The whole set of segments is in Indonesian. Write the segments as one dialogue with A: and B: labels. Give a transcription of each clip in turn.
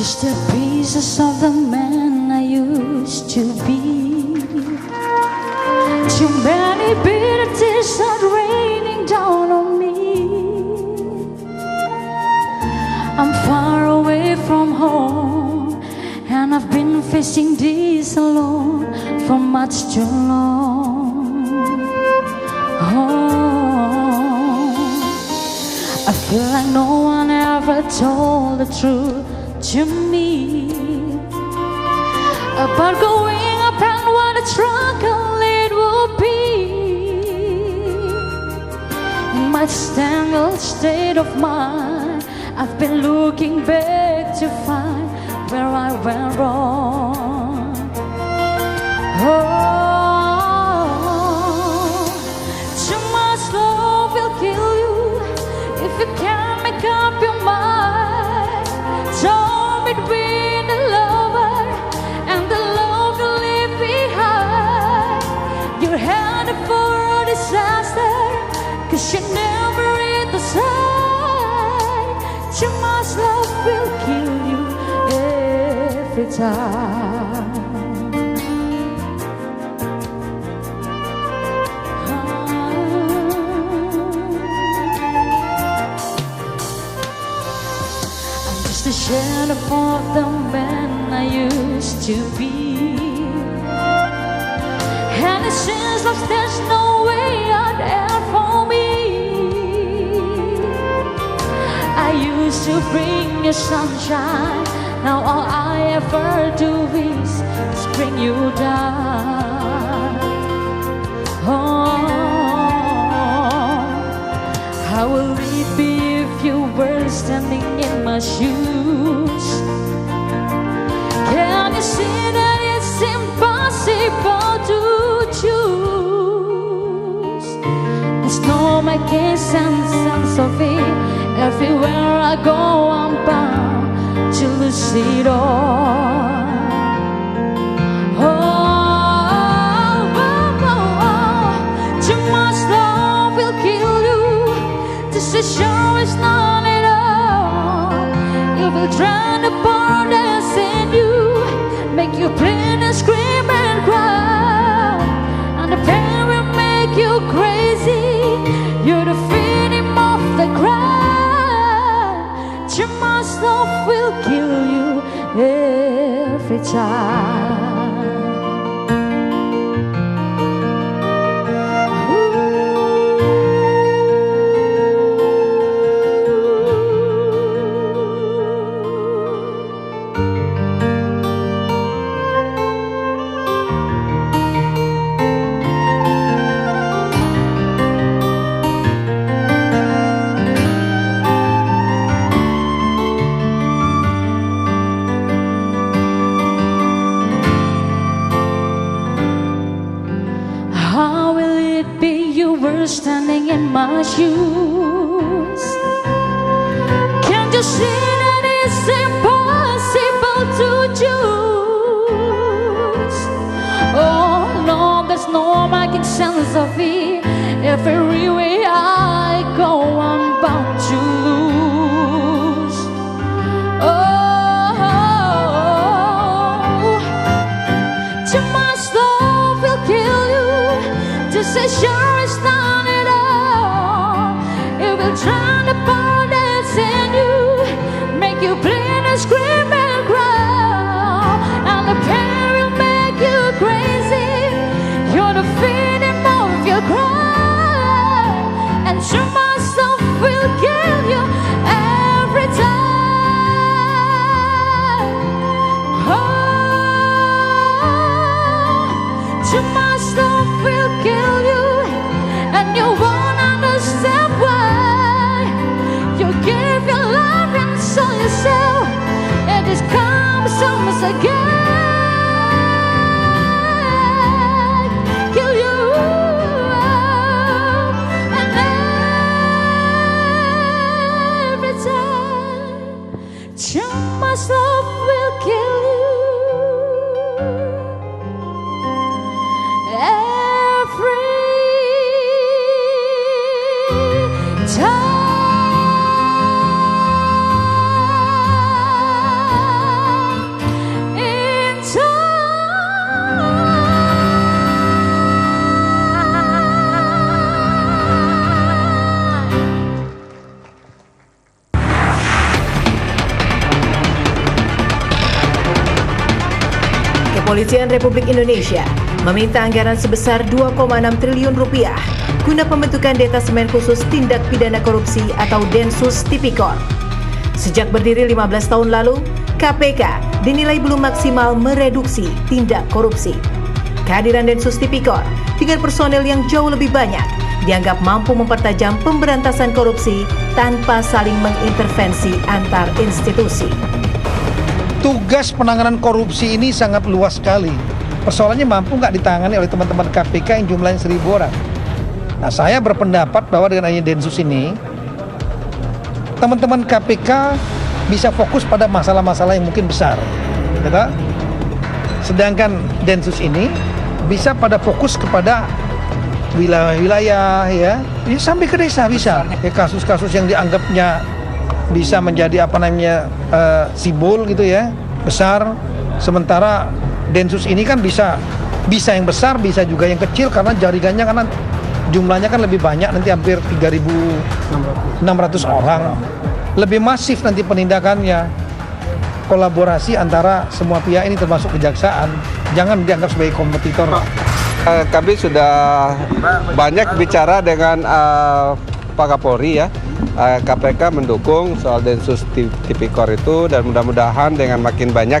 A: just the pieces of the man I used to be. Too many bitter tears are raining down on me. I'm far away from home, and I've been facing this alone for much too long. Oh, I feel like no one ever told the truth to me about going up and what a struggle it will be. In my tangled state of mind, I've been looking back to find where I went wrong. Oh, too much love will kill you if you can't make up your mind. Torn between the lover and the love you leave behind. You're headed for a disaster, 'cause you never hit the side. Too much love will kill you every time. I'm just a shadow of the man I used to be, and it seems like there's no way out there for me. I used to bring you sunshine, now all I ever do is bring you down. Oh, how will it be if you were standing in my shoes? Can you see that it's impossible to choose? There's no making sense of it. Everywhere I go, I'm bound to lose it all. Oh, oh, oh, oh. Too much love will kill you. This is sure is not at all. It will drown the borders in you, make you bleed and scream and cry, and the pain will make you crazy. You're the victim of the crime. Too much love will kill you every time. How will it be you were standing in my shoes? Can't you see that it's impossible to choose? Oh no, there's no making sense of it. Everywhere I go, I'm bound to lose. Oh, too much love will kill you. Just as sure as not at all. It will drown the borders in you, make you bleed and scream and cry, and the pain will make you crazy. You're the victim of your crime, and too much love will kill you every time. Oh, too much love will kill you, and you won't understand why. You give your love and sell yourself, and this comes once again. Kill you, and then
B: Kepolisian Republik Indonesia meminta anggaran sebesar 2,6 triliun rupiah guna pembentukan Detasemen Khusus Tindak Pidana Korupsi atau Densus Tipikor. Sejak berdiri 15 tahun lalu, KPK dinilai belum maksimal mereduksi tindak korupsi. Kehadiran Densus Tipikor dengan personel yang jauh lebih banyak dianggap mampu mempertajam pemberantasan korupsi tanpa saling mengintervensi antar institusi.
C: Tugas penanganan korupsi ini sangat luas sekali. Persoalannya mampu nggak ditangani oleh teman-teman KPK yang jumlahnya 1.000 orang. Nah, saya berpendapat bahwa dengan adanya Densus ini, teman-teman KPK bisa fokus pada masalah-masalah yang mungkin besar. Ya, sedangkan Densus ini bisa pada fokus kepada wilayah-wilayah, ya sampai ke desa bisa. Ya, kasus-kasus yang dianggapnya bisa menjadi simbol gitu ya, besar. Sementara Densus ini kan bisa yang besar, bisa juga yang kecil karena jaringannya karena jumlahnya kan lebih banyak, nanti hampir 3.600 orang. Lebih masif nanti penindakannya. Kolaborasi antara semua pihak ini termasuk kejaksaan, jangan dianggap sebagai kompetitor.
D: Kami sudah banyak bicara dengan Pak Kapolri ya. KPK mendukung soal Densus Tipikor itu, dan mudah-mudahan dengan makin banyak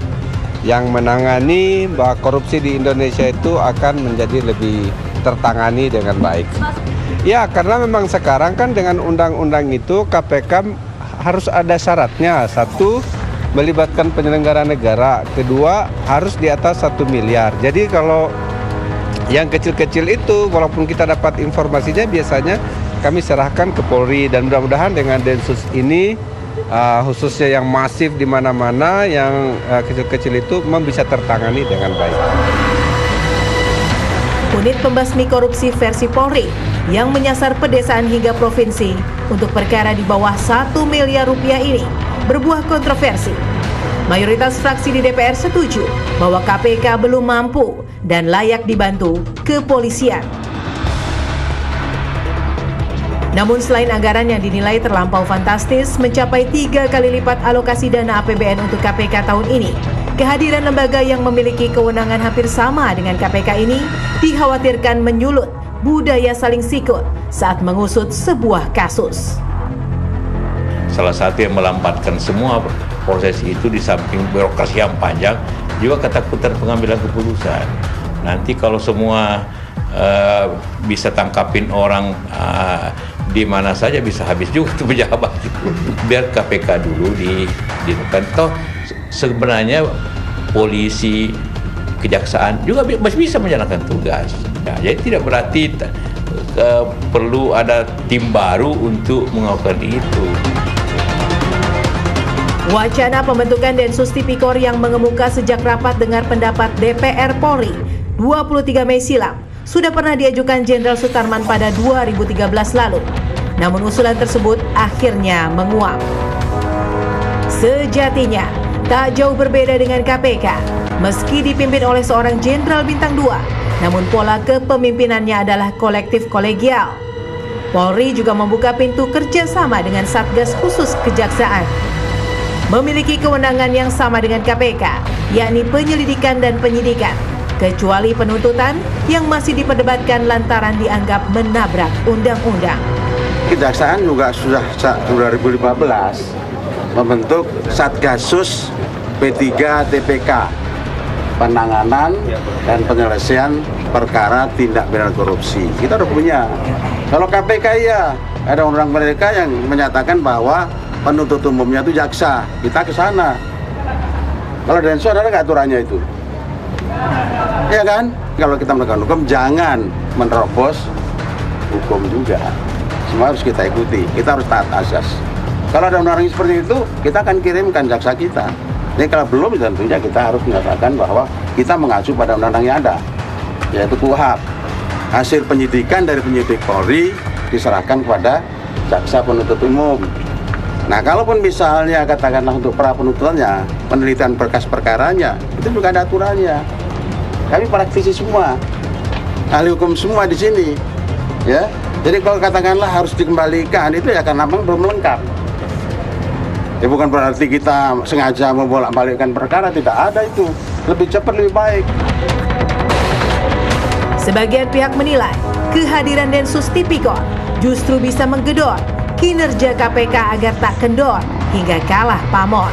D: yang menangani bahwa korupsi di Indonesia itu akan menjadi lebih tertangani dengan baik. Ya, karena memang sekarang kan dengan undang-undang itu KPK harus ada syaratnya. Satu, melibatkan penyelenggara negara. Kedua, harus di atas 1 miliar. Jadi kalau yang kecil-kecil itu, walaupun kita dapat informasinya, biasanya kami serahkan ke Polri, dan mudah-mudahan dengan Densus ini khususnya yang masif di mana-mana, yang kecil-kecil itu bisa tertangani dengan baik.
B: Unit Pembasmi Korupsi versi Polri yang menyasar pedesaan hingga provinsi untuk perkara di bawah 1 miliar rupiah ini berbuah kontroversi. Mayoritas fraksi di DPR setuju bahwa KPK belum mampu dan layak dibantu kepolisian. Namun selain anggaran yang dinilai terlampau fantastis mencapai 3 kali lipat alokasi dana APBN untuk KPK tahun ini, kehadiran lembaga yang memiliki kewenangan hampir sama dengan KPK ini dikhawatirkan menyulut budaya saling sikut saat mengusut sebuah kasus.
E: Salah satu yang melambatkan semua proses itu di samping birokrasi yang panjang juga ketakutan pengambilan keputusan. Nanti kalau semua bisa tangkapin orang di mana saja, bisa habis juga tuh pejabat itu. Biar KPK dulu dilakukan. Toh sebenarnya polisi, kejaksaan juga masih bisa menjalankan tugas. Ya, jadi tidak berarti perlu ada tim baru untuk melakukan itu.
B: Wacana pembentukan Densus Tipikor yang mengemuka sejak rapat dengar pendapat DPR Polri 23 Mei silam sudah pernah diajukan Jenderal Sutarman pada 2013 lalu. Namun usulan tersebut akhirnya menguap. Sejatinya tak jauh berbeda dengan KPK. Meski dipimpin oleh seorang Jenderal Bintang 2, namun pola kepemimpinannya adalah kolektif kolegial. Polri juga membuka pintu kerjasama dengan Satgas Khusus Kejaksaan. Memiliki kewenangan yang sama dengan KPK, yakni penyelidikan dan penyidikan, kecuali penuntutan yang masih diperdebatkan lantaran dianggap menabrak undang-undang.
F: Kejaksaan juga sudah 2015 membentuk Satgasus P3 TPK, penanganan dan penyelesaian perkara tindak pidana korupsi. Kita udah punya. Kalau KPK ya, ada orang mereka yang menyatakan bahwa penuntut umumnya itu jaksa, kita ke sana. Kalau Densus ada nggak aturannya itu? Ya kan? Kalau kita melakukan hukum, jangan menerobos hukum juga. Semua harus kita ikuti, kita harus taat asas. Kalau ada undang-undang seperti itu, kita akan kirimkan jaksa kita. Jadi kalau belum, tentunya kita harus menyatakan bahwa kita mengacu pada undang-undang yang ada, yaitu KUHP. Hasil penyidikan dari penyidik Polri diserahkan kepada jaksa penuntut umum. Nah, kalaupun misalnya katakanlah untuk pra penuntutannya, penelitian berkas perkaranya, itu juga ada aturannya. Kami praktisi semua, ahli hukum semua di sini, ya. Jadi kalau katakanlah harus dikembalikan, itu ya karena memang belum lengkap. Ya bukan berarti kita sengaja membolak-balikkan perkara, tidak ada itu. Lebih cepat lebih baik.
B: Sebagian pihak menilai kehadiran Densus Tipikor justru bisa menggedor kinerja KPK agar tak kendor hingga kalah pamor.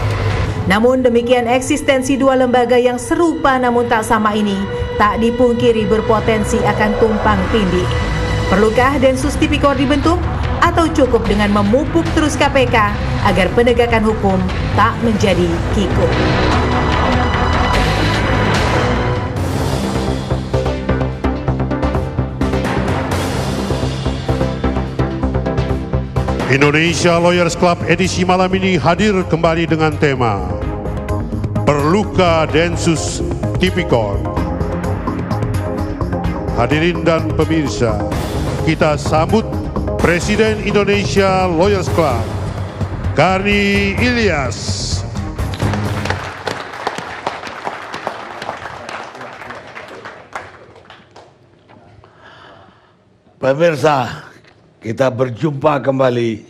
B: Namun demikian, eksistensi dua lembaga yang serupa namun tak sama ini tak dipungkiri berpotensi akan tumpang tindih. Perlukah Densus Tipikor dibentuk atau cukup dengan memupuk terus KPK agar penegakan hukum tak menjadi kikuk?
G: Indonesia Lawyers Club edisi malam ini hadir kembali dengan tema Perlukah Densus Tipikor. Hadirin dan pemirsa, kita sambut Presiden Indonesia Lawyers Club, Karni Ilyas.
H: Pemirsa, kita berjumpa kembali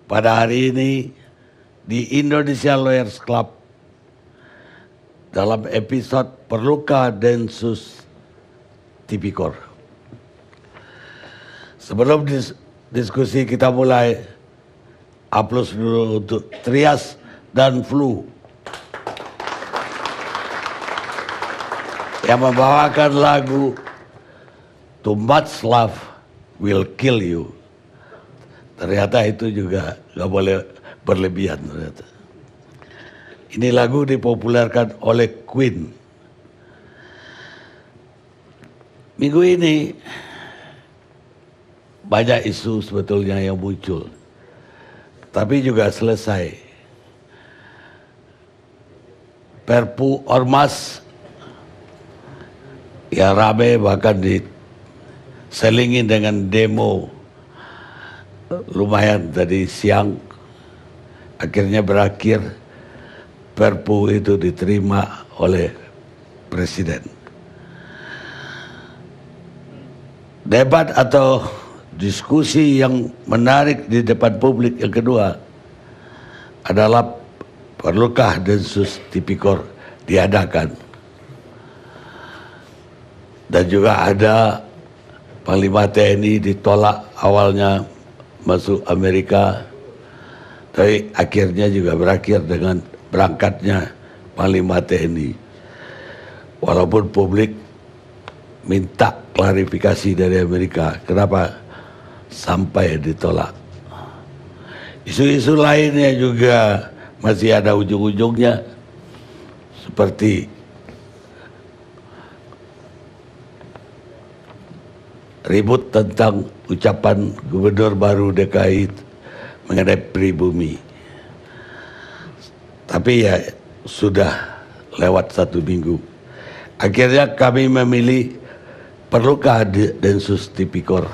H: pada hari ini di Indonesia Lawyers Club dalam episode Perlukah Densus Tipikor. Sebelum diskusi kita mulai, aplaus dulu untuk Trias dan Flu yang membawakan lagu Too Much Love Will Kill You. Ternyata itu juga nggak boleh berlebihan ternyata. Ini lagu dipopulerkan oleh Queen. Minggu ini banyak isu sebetulnya yang muncul, tapi juga selesai. Perpu Ormas ya rame, bahkan diselingin dengan demo lumayan tadi siang. Akhirnya berakhir Perpu itu diterima oleh Presiden. Debat atau diskusi yang menarik di depan publik yang kedua adalah perlukah Densus Tipikor diadakan. Dan juga ada Panglima TNI ditolak awalnya masuk Amerika, tapi akhirnya juga berakhir dengan berangkatnya Panglima TNI. Walaupun publik minta klarifikasi dari Amerika, kenapa sampai ditolak. Isu-isu lainnya juga masih ada ujung-ujungnya, seperti ribut tentang ucapan Gubernur baru DKI mengenai pribumi. Tapi ya sudah lewat 1 minggu. Akhirnya kami memilih perlukah Densus Tipikor.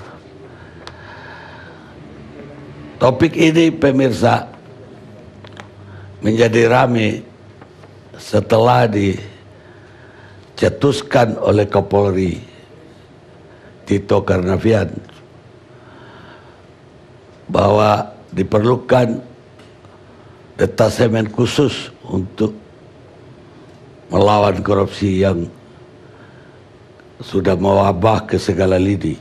H: Topik ini pemirsa menjadi ramai setelah dicetuskan oleh Kapolri Tito Karnavian bahwa diperlukan detasemen khusus untuk melawan korupsi yang sudah mewabah ke segala lini.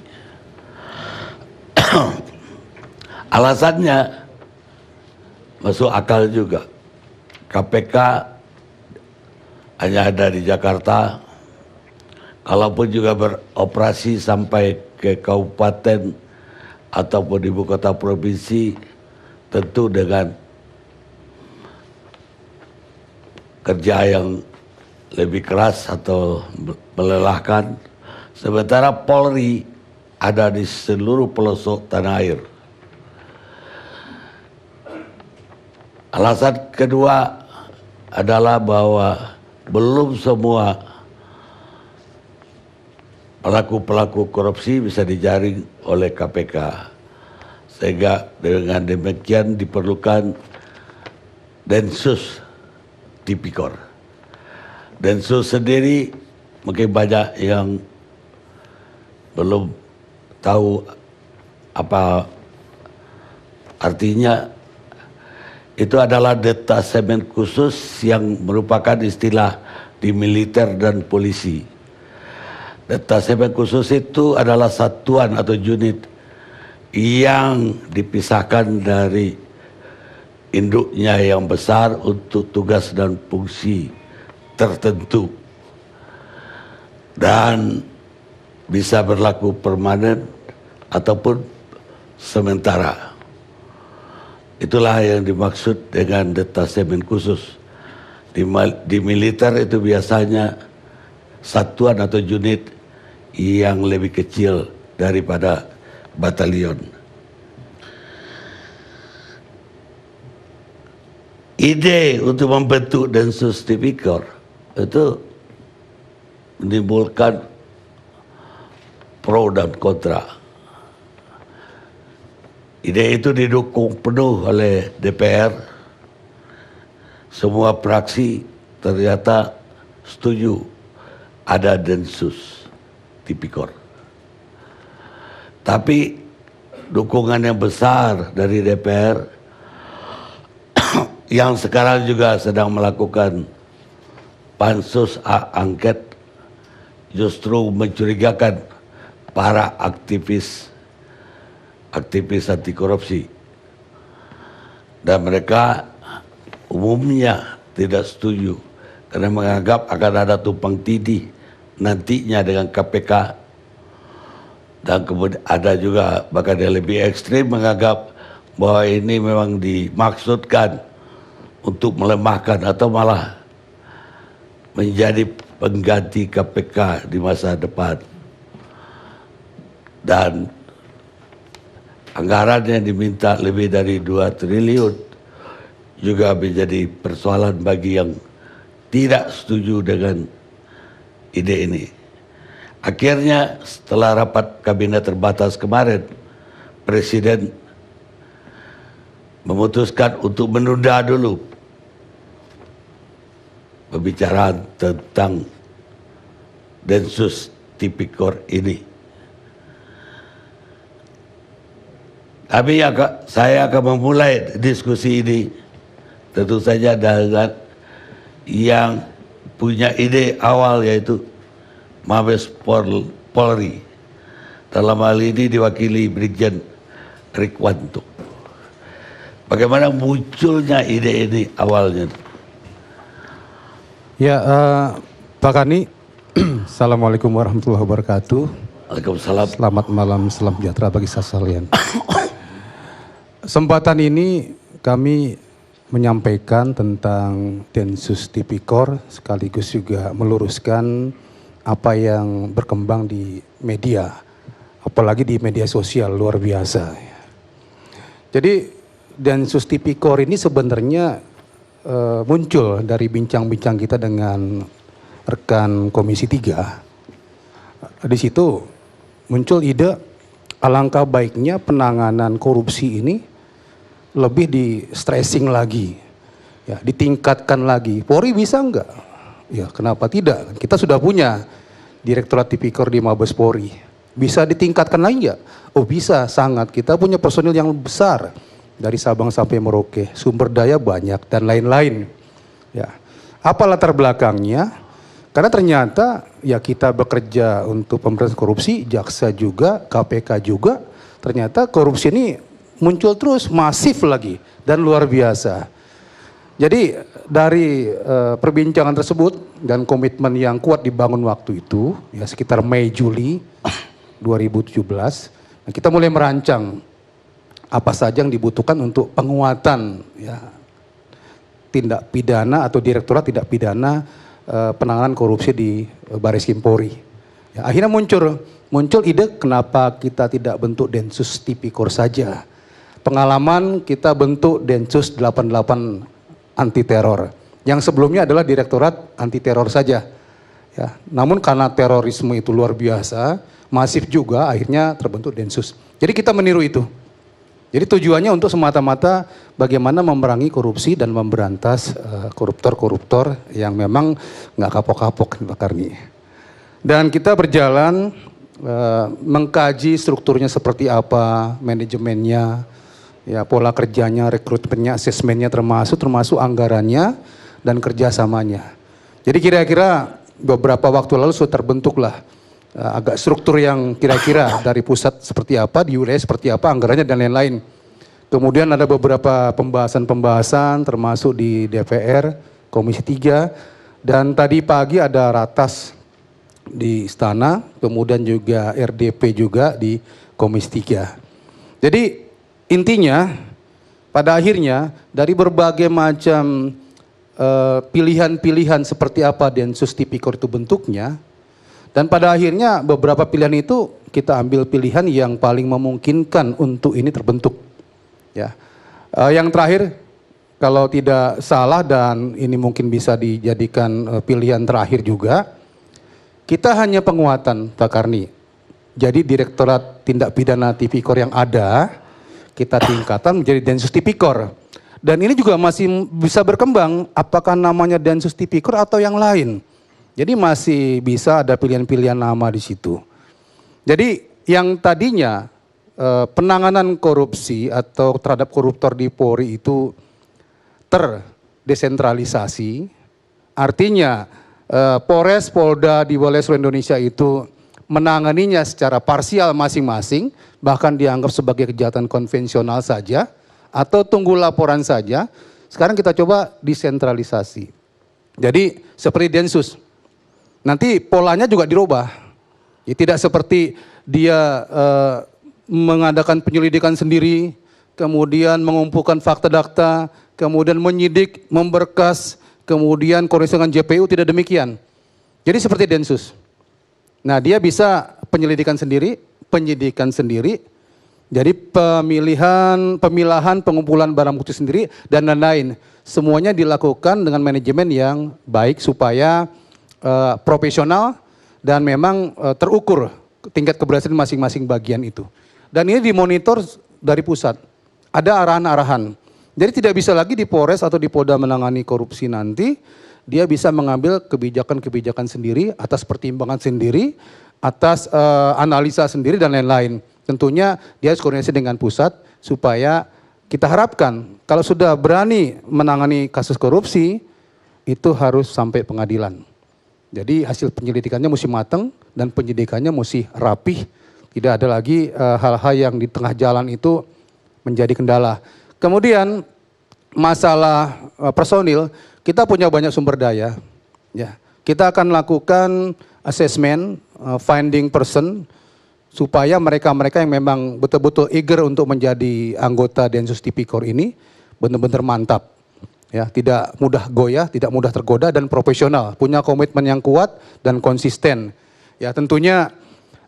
H: Alasannya masuk akal juga. KPK hanya ada di Jakarta, kalaupun juga beroperasi sampai ke kabupaten ataupun ibu kota provinsi, tentu dengan kerja yang lebih keras atau melelahkan. Sementara Polri ada di seluruh pelosok tanah air. Alasan kedua adalah bahwa belum semua pelaku-pelaku korupsi bisa dijaring oleh KPK. Sehingga dengan demikian diperlukan Densus Tipikor. Densus sendiri mungkin banyak yang belum tahu apa artinya. itu adalah detasemen khusus yang merupakan istilah di militer dan polisi. Detasemen khusus itu adalah satuan atau unit yang dipisahkan dari induknya yang besar untuk tugas dan fungsi tertentu dan bisa berlaku permanen ataupun sementara. Itulah yang dimaksud dengan detasemen khusus. Di militer itu biasanya satuan atau unit yang lebih kecil daripada batalion. Ide untuk membentuk Densus Tipikor itu menimbulkan pro dan kontra. Ide itu didukung penuh oleh DPR. Semua fraksi ternyata setuju ada Densus Tipikor. Tapi dukungan yang besar dari DPR yang sekarang juga sedang melakukan pansus angket justru mencurigakan para aktivis anti korupsi, dan mereka umumnya tidak setuju karena menganggap akan ada tumpang tindih nantinya dengan KPK, dan kemudian ada juga bahkan yang lebih ekstrim menganggap bahwa ini memang dimaksudkan untuk melemahkan atau malah menjadi pengganti KPK di masa depan. Dan anggaran yang diminta lebih dari 2 triliun juga menjadi persoalan bagi yang tidak setuju dengan ide ini. Akhirnya setelah rapat kabinet terbatas kemarin, Presiden memutuskan untuk menunda dulu pembicaraan tentang Densus Tipikor ini. Tapi saya akan memulai diskusi ini tentu saja dengan yang punya ide awal, yaitu Mabes Polri. Dalam hal ini diwakili Brigjen Rikwanto. Bagaimana munculnya ide ini awalnya?
I: Ya, Pak Kani, Assalamualaikum warahmatullahi wabarakatuh.
H: Waalaikumsalam.
I: Selamat malam, salam sejahtera bagi kita sekalian. Kesempatan ini kami menyampaikan tentang Densus Tipikor, sekaligus juga meluruskan apa yang berkembang di media, apalagi di media sosial luar biasa. Jadi Densus Tipikor ini sebenarnya muncul dari bincang-bincang kita dengan rekan Komisi 3. Di situ muncul ide alangkah baiknya penanganan korupsi ini lebih di stressing lagi, ya, ditingkatkan lagi. Polri bisa enggak? Ya, kenapa tidak? Kita sudah punya Direktorat Tipikor di Mabes Polri. Bisa ditingkatkan lagi enggak? Oh bisa, sangat. Kita punya personil yang besar dari Sabang sampai Merauke, sumber daya banyak dan lain-lain. Ya, apa latar belakangnya? Karena ternyata ya kita bekerja untuk pemberantasan korupsi, jaksa juga, KPK juga, ternyata korupsi ini muncul terus, masif lagi dan luar biasa. Jadi dari perbincangan tersebut dan komitmen yang kuat dibangun waktu itu, ya sekitar Mei Juli 2017, kita mulai merancang apa saja yang dibutuhkan untuk penguatan ya tindak pidana atau direktorat tindak pidana penanganan korupsi di Bareskrim Polri. Ya, akhirnya muncul ide kenapa kita tidak bentuk Densus Tipikor saja. Pengalaman kita bentuk Densus 88 anti teror. Yang sebelumnya adalah Direktorat Anti Teror saja. Ya, namun karena terorisme itu luar biasa, masif juga, akhirnya terbentuk Densus. Jadi kita meniru itu. Jadi tujuannya untuk semata-mata bagaimana memerangi korupsi dan memberantas koruptor-koruptor yang memang nggak kapok-kapok Pak Karni. Dan kita berjalan mengkaji strukturnya seperti apa, manajemennya, ya pola kerjanya, rekrutmennya, asesmennya termasuk anggarannya dan kerjasamanya. Jadi kira-kira beberapa waktu lalu sudah terbentuklah agak struktur yang kira-kira dari pusat seperti apa, di wilayah seperti apa, anggarannya dan lain-lain. Kemudian ada beberapa pembahasan termasuk di DPR, Komisi 3, dan tadi pagi ada ratas di Istana, kemudian juga RDP juga di Komisi 3. Jadi intinya pada akhirnya dari berbagai macam pilihan-pilihan seperti apa Densus Tipikor itu bentuknya, dan pada akhirnya beberapa pilihan itu kita ambil pilihan yang paling memungkinkan untuk ini terbentuk. Ya, yang terakhir kalau tidak salah dan ini mungkin bisa dijadikan pilihan terakhir juga, kita hanya penguatan Pak Karni. Jadi Direktorat Tindak Pidana Tipikor yang ada kita tingkatkan menjadi Densus Tipikor. Dan ini juga masih bisa berkembang, apakah namanya Densus Tipikor atau yang lain. Jadi masih bisa ada pilihan-pilihan nama di situ. Jadi yang tadinya penanganan korupsi atau terhadap koruptor di Polri itu terdesentralisasi, artinya Polres, Polda di wilayah seluruh Indonesia itu menanganinya secara parsial masing-masing, bahkan dianggap sebagai kejahatan konvensional saja, atau tunggu laporan saja. Sekarang kita coba desentralisasi. Jadi seperti Densus, nanti polanya juga dirubah. Ya, tidak seperti dia mengadakan penyelidikan sendiri, kemudian mengumpulkan fakta data, kemudian menyidik, memberkas, kemudian koordinasi dengan JPU, tidak demikian. Jadi seperti Densus. Nah, dia bisa penyelidikan sendiri, penyidikan sendiri, jadi pemilahan, pengumpulan barang bukti sendiri, dan lain-lain. Semuanya dilakukan dengan manajemen yang baik supaya profesional dan memang terukur tingkat keberhasilan masing-masing bagian itu. Dan ini dimonitor dari pusat, ada arahan-arahan. Jadi tidak bisa lagi di Polres atau di Polda menangani korupsi nanti, dia bisa mengambil kebijakan-kebijakan sendiri, atas pertimbangan sendiri, atas analisa sendiri dan lain-lain. Tentunya dia harus koordinasi dengan pusat supaya kita harapkan kalau sudah berani menangani kasus korupsi itu harus sampai pengadilan. Jadi hasil penyelidikannya mesti matang dan penyidikannya mesti rapih. Tidak ada lagi hal-hal yang di tengah jalan itu menjadi kendala. Kemudian masalah personil, kita punya banyak sumber daya. Ya, kita akan lakukan asesmen, finding person, supaya mereka-mereka yang memang betul-betul eager untuk menjadi anggota Densus Tipikor ini benar-benar mantap. Ya, tidak mudah goyah, tidak mudah tergoda dan profesional, punya komitmen yang kuat dan konsisten. Ya, tentunya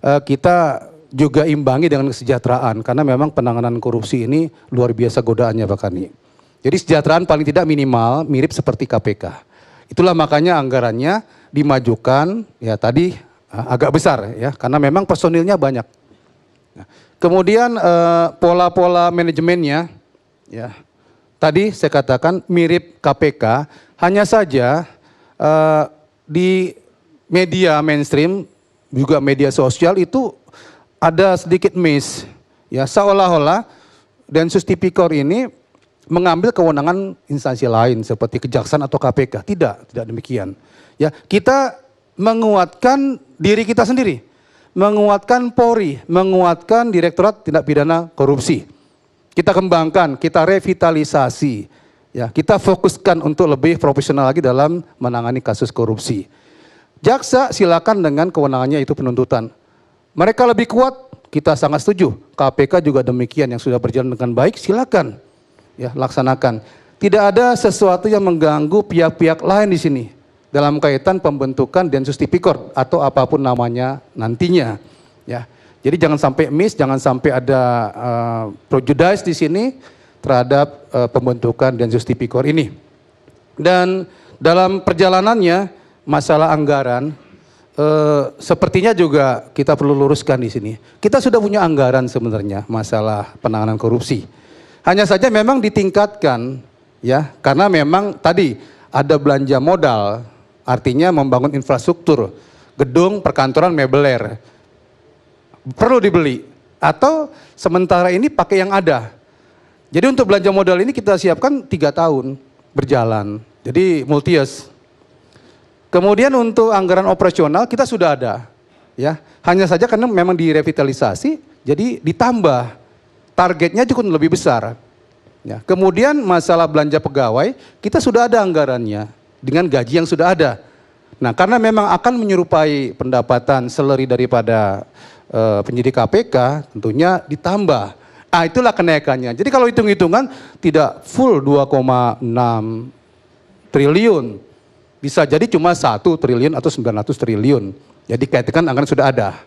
I: kita juga imbangi dengan kesejahteraan karena memang penanganan korupsi ini luar biasa godaannya Pak Karni. Jadi kesejahteraan paling tidak minimal mirip seperti KPK. Itulah makanya anggarannya dimajukan ya tadi agak besar ya karena memang personilnya banyak. Kemudian pola-pola manajemennya ya tadi saya katakan mirip KPK, hanya saja di media mainstream juga media sosial itu ada sedikit miss ya, seolah-olah Densus Tipikor ini mengambil kewenangan instansi lain seperti Kejaksaan atau KPK. Tidak demikian. Ya, kita menguatkan diri kita sendiri, menguatkan Polri, menguatkan Direktorat Tindak Pidana Korupsi. Kita kembangkan, kita revitalisasi, ya, kita fokuskan untuk lebih profesional lagi dalam menangani kasus korupsi. Jaksa silakan dengan kewenangannya itu penuntutan. Mereka lebih kuat, kita sangat setuju. KPK juga demikian yang sudah berjalan dengan baik, silakan, ya, laksanakan. Tidak ada sesuatu yang mengganggu pihak-pihak lain di sini dalam kaitan pembentukan Densus Tipikor atau apapun namanya nantinya, ya. Jadi jangan sampai miss, jangan sampai ada prejudice di sini terhadap pembentukan Densus Tipikor ini. Dan dalam perjalanannya masalah anggaran sepertinya juga kita perlu luruskan di sini. Kita sudah punya anggaran sebenarnya masalah penanganan korupsi. Hanya saja memang ditingkatkan ya karena memang tadi ada belanja modal, artinya membangun infrastruktur, gedung, perkantoran, mebeler. Perlu dibeli atau sementara ini pakai yang ada. Jadi untuk belanja modal ini kita siapkan 3 tahun berjalan. Jadi multi-years. Kemudian untuk anggaran operasional kita sudah ada. Ya, hanya saja karena memang direvitalisasi, jadi ditambah. Targetnya cukup lebih besar. Ya. Kemudian masalah belanja pegawai, kita sudah ada anggarannya dengan gaji yang sudah ada. Nah, karena memang akan menyerupai pendapatan salary daripada penyidik KPK, tentunya ditambah. Itulah kenaikannya. Jadi kalau hitung-hitungan tidak full 2,6 triliun. Bisa jadi cuma 1 triliun atau 900 triliun. Jadi katakan anggaran sudah ada.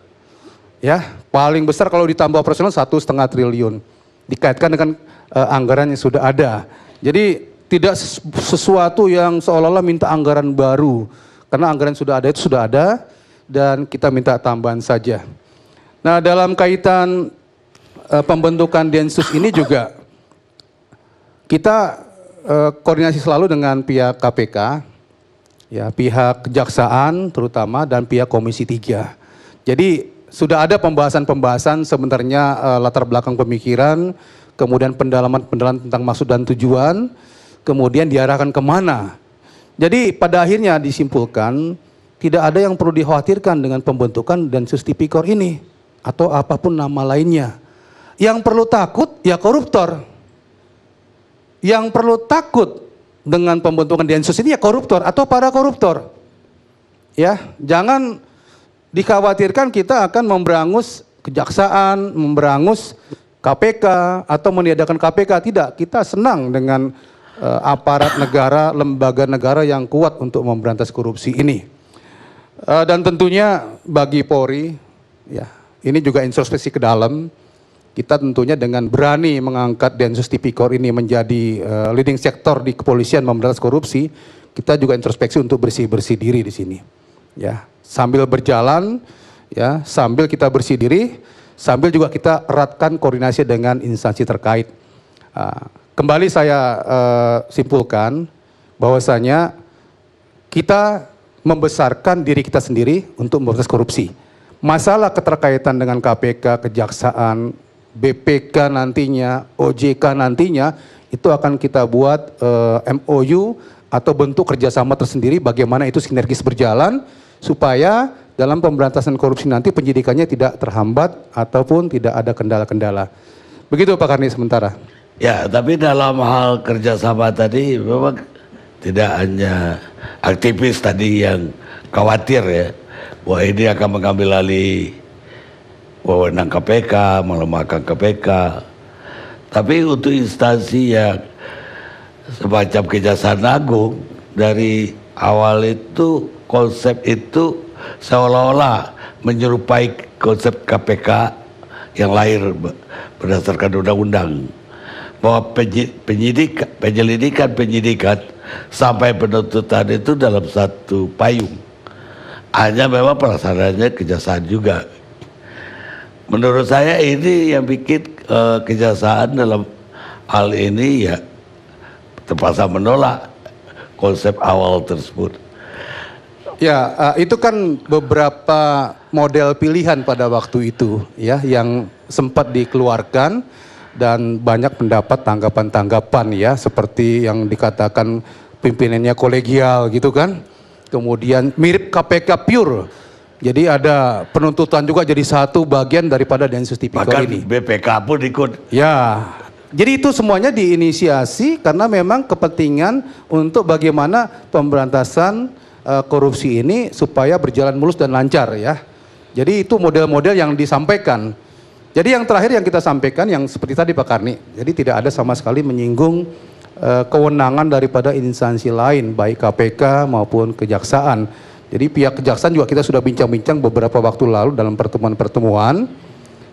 I: Ya, paling besar kalau ditambah operasional 1,5 triliun. Dikaitkan dengan anggaran yang sudah ada. Jadi tidak sesuatu yang seolah-olah minta anggaran baru. Karena anggaran sudah ada itu sudah ada dan kita minta tambahan saja. Nah, dalam kaitan pembentukan Densus ini juga kita koordinasi selalu dengan pihak KPK, ya, pihak kejaksaan terutama dan pihak Komisi 3. Jadi sudah ada pembahasan-pembahasan sebenarnya latar belakang pemikiran, kemudian pendalaman tentang maksud dan tujuan, kemudian diarahkan kemana. Jadi pada akhirnya disimpulkan tidak ada yang perlu dikhawatirkan dengan pembentukan Densus Tipikor ini atau apapun nama lainnya. Yang perlu takut ya koruptor. Yang perlu takut dengan pembentukan Densus ini ya koruptor atau para koruptor. Ya, jangan dikhawatirkan kita akan memberangus kejaksaan, memberangus KPK atau meniadakan KPK. Tidak, kita senang dengan aparat negara, lembaga negara yang kuat untuk memberantas korupsi ini. Dan tentunya bagi Polri, ya, ini juga introspeksi ke dalam. Kita tentunya dengan berani mengangkat Densus Tipikor ini menjadi leading sektor di kepolisian memberantas korupsi, kita juga introspeksi untuk bersih-bersih diri di sini. Ya, sambil berjalan, ya, sambil kita bersih diri, sambil juga kita eratkan koordinasi dengan instansi terkait. Kembali saya simpulkan bahwasanya kita membesarkan diri kita sendiri untuk memberantas korupsi. Masalah keterkaitan dengan KPK, kejaksaan, BPK nantinya, OJK nantinya, itu akan kita buat MOU atau bentuk kerjasama tersendiri bagaimana itu sinergis berjalan supaya dalam pemberantasan korupsi nanti penyidikannya tidak terhambat ataupun tidak ada kendala-kendala. Begitu Pak Karni sementara.
H: Ya, tapi dalam hal kerjasama tadi memang tidak hanya aktivis tadi yang khawatir ya, bahwa ini akan mengambil alih wewenang KPK, melemahkan KPK. Tapi untuk instansi yang semacam Kejaksaan Agung, dari awal itu konsep itu seolah-olah menyerupai konsep KPK yang lahir berdasarkan undang-undang, bahwa penyelidikan sampai penuntutan itu dalam satu payung. Hanya memang pelaksanaannya kejaksaan juga. Menurut saya ini yang bikin kejaksaan dalam hal ini ya terpaksa menolak konsep awal tersebut.
I: Ya, itu kan beberapa model pilihan pada waktu itu ya yang sempat dikeluarkan dan banyak pendapat tanggapan-tanggapan ya seperti yang dikatakan pimpinannya kolegial gitu kan. Kemudian mirip KPK pure. Jadi ada penuntutan juga jadi satu bagian daripada Densus Tipikor ini.
H: BPK pun ikut.
I: Ya, jadi itu semuanya diinisiasi karena memang kepentingan untuk bagaimana pemberantasan korupsi ini supaya berjalan mulus dan lancar ya. Jadi itu model-model yang disampaikan. Jadi yang terakhir yang kita sampaikan yang seperti tadi Pak Karni, jadi tidak ada sama sekali menyinggung kewenangan daripada instansi lain baik KPK maupun kejaksaan. Jadi pihak kejaksaan juga kita sudah bincang-bincang beberapa waktu lalu dalam pertemuan-pertemuan.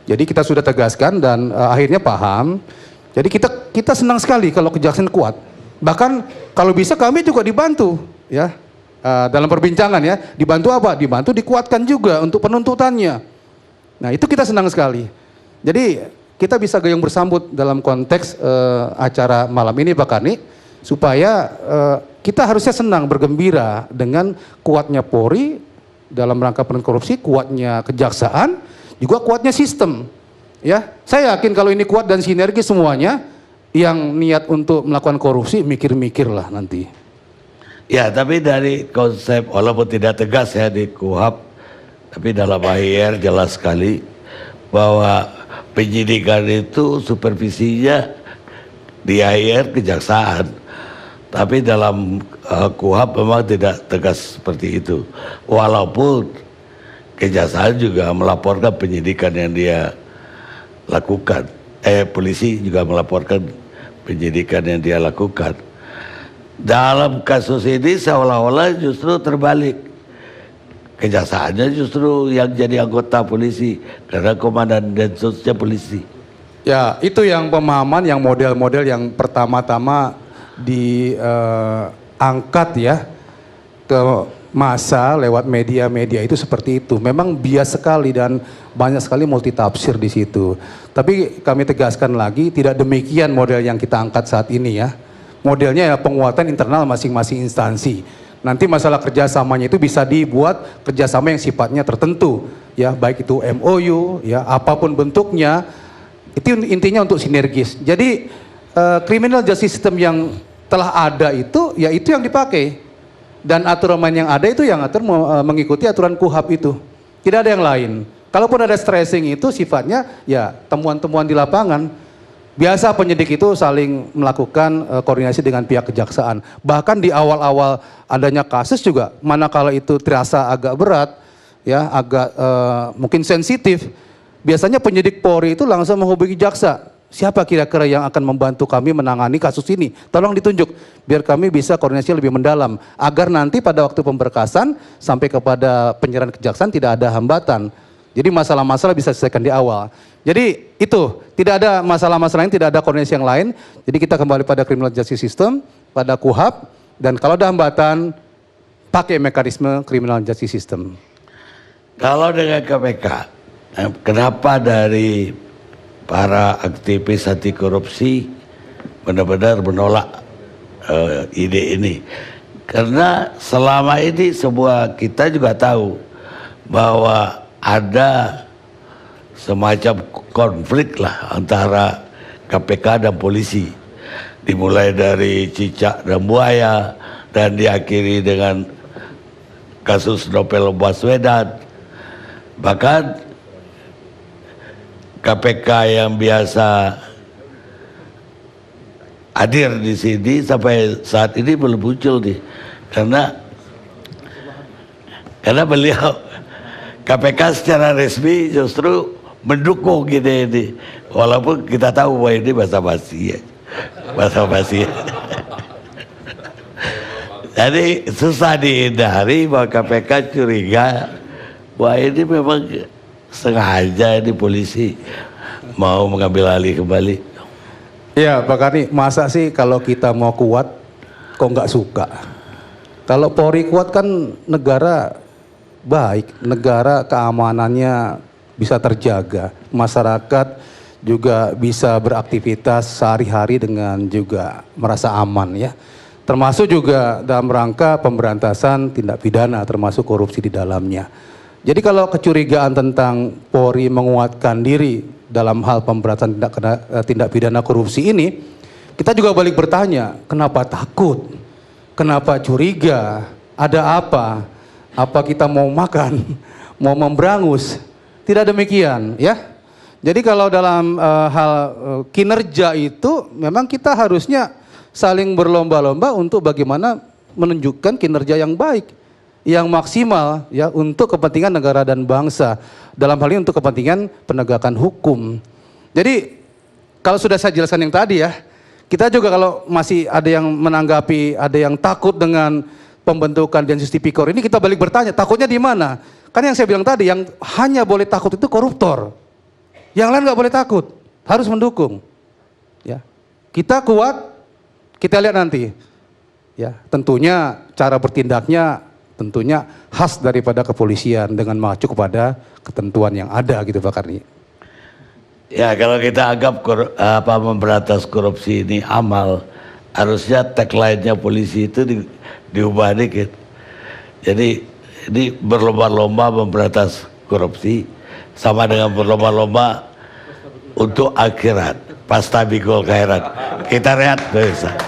I: Jadi kita sudah tegaskan dan akhirnya paham. Jadi kita senang sekali kalau kejaksaan kuat. Bahkan kalau bisa kami juga dibantu ya dalam perbincangan ya. Dibantu apa? Dibantu dikuatkan juga untuk penuntutannya. Nah itu kita senang sekali. Jadi kita bisa gayung bersambut dalam konteks acara malam ini Pak Karni. Supaya kita harusnya senang, bergembira dengan kuatnya Polri dalam rangka penanganan korupsi, kuatnya kejaksaan, juga kuatnya sistem. Ya, saya yakin kalau ini kuat dan sinergi semuanya, yang niat untuk melakukan korupsi mikir-mikir lah nanti.
H: Ya, tapi dari konsep walaupun tidak tegas ya di KUHP, tapi dalam AIR jelas sekali bahwa penyidikan itu supervisinya di AIR kejaksaan, tapi dalam KUHP memang tidak tegas seperti itu. Walaupun kejaksaan juga melaporkan penyidikan yang dia lakukan, polisi juga melaporkan penyidikan yang dia lakukan. Dalam kasus ini seolah-olah justru terbalik. Kejaksaannya justru yang jadi anggota polisi karena komandan Densusnya polisi.
I: Ya, itu yang pemahaman yang model-model yang pertama-tama diangkat ya ke masa lewat media-media itu seperti itu. Memang bias sekali dan banyak sekali multitafsir di situ. Tapi kami tegaskan lagi, tidak demikian model yang kita angkat saat ini ya. Modelnya ya penguatan internal masing-masing instansi. Nanti masalah kerjasamanya itu bisa dibuat kerjasama yang sifatnya tertentu, ya baik itu MOU, ya apapun bentuknya, itu intinya untuk sinergis. Jadi criminal justice system yang telah ada itu, ya itu yang dipakai. Dan aturan main yang ada itu yang mengikuti aturan KUHP itu. Tidak ada yang lain. Kalaupun ada stressing itu sifatnya ya temuan-temuan di lapangan. Biasa penyidik itu saling melakukan koordinasi dengan pihak kejaksaan. Bahkan di awal-awal adanya kasus juga, manakala itu terasa agak berat, ya agak mungkin sensitif, biasanya penyidik Polri itu langsung menghubungi jaksa. Siapa kira-kira yang akan membantu kami menangani kasus ini? Tolong ditunjuk, biar kami bisa koordinasi lebih mendalam. Agar nanti pada waktu pemberkasan sampai kepada penyerahan kejaksaan tidak ada hambatan. Jadi masalah-masalah bisa diselesaikan di awal. Jadi itu, tidak ada masalah-masalah lain, tidak ada koordinasi yang lain. Jadi kita kembali pada criminal justice system, pada KUHP, dan kalau ada hambatan, pakai mekanisme criminal justice system.
H: Kalau dengan KPK, kenapa dari para aktivis anti korupsi benar-benar menolak ide ini? Karena selama ini semua kita juga tahu bahwa ada semacam konflik lah antara KPK dan polisi, dimulai dari cicak dan buaya dan diakhiri dengan kasus Novel Baswedan. Bahkan KPK yang biasa hadir di sini sampai saat ini belum muncul nih, karena beliau KPK secara resmi justru mendukung gini ini, walaupun kita tahu bahwa ini basa-basi ya, basa-basi. Jadi susah dihindari bahwa KPK curiga bahwa ini memang sengaja ini polisi mau mengambil alih kembali.
I: Ya Pak Karni, masa sih kalau kita mau kuat kok nggak suka? Kalau Polri kuat kan negara baik, negara keamanannya bisa terjaga, masyarakat juga bisa beraktivitas sehari-hari dengan juga merasa aman ya. Termasuk juga dalam rangka pemberantasan tindak pidana termasuk korupsi di dalamnya. Jadi kalau kecurigaan tentang Polri menguatkan diri dalam hal pemberantasan tindak pidana korupsi ini, kita juga balik bertanya, kenapa takut? Kenapa curiga? Ada apa? Apa kita mau makan? Mau memberangus? Tidak demikian ya. Jadi kalau dalam hal kinerja itu memang kita harusnya saling berlomba-lomba untuk bagaimana menunjukkan kinerja yang baik, yang maksimal ya untuk kepentingan negara dan bangsa, dalam hal ini untuk kepentingan penegakan hukum. Jadi kalau sudah saya jelaskan yang tadi ya, kita juga kalau masih ada yang menanggapi, ada yang takut dengan pembentukan Densus Tipikor ini, kita balik bertanya, takutnya di mana? Kan yang saya bilang tadi, yang hanya boleh takut itu koruptor, yang lain nggak boleh takut, harus mendukung. Ya, kita kuat, kita lihat nanti. Ya, tentunya cara bertindaknya tentunya khas daripada kepolisian dengan mengacu kepada ketentuan yang ada gitu Pak Karni.
H: Ya kalau kita anggap memberantas korupsi ini amal, harusnya tagline-nya polisi itu diubah dikit. Jadi ini berlomba-lomba memberantas korupsi sama dengan berlomba-lomba untuk akhirat. Pastabikul khairat. Kita lihat, pemirsa.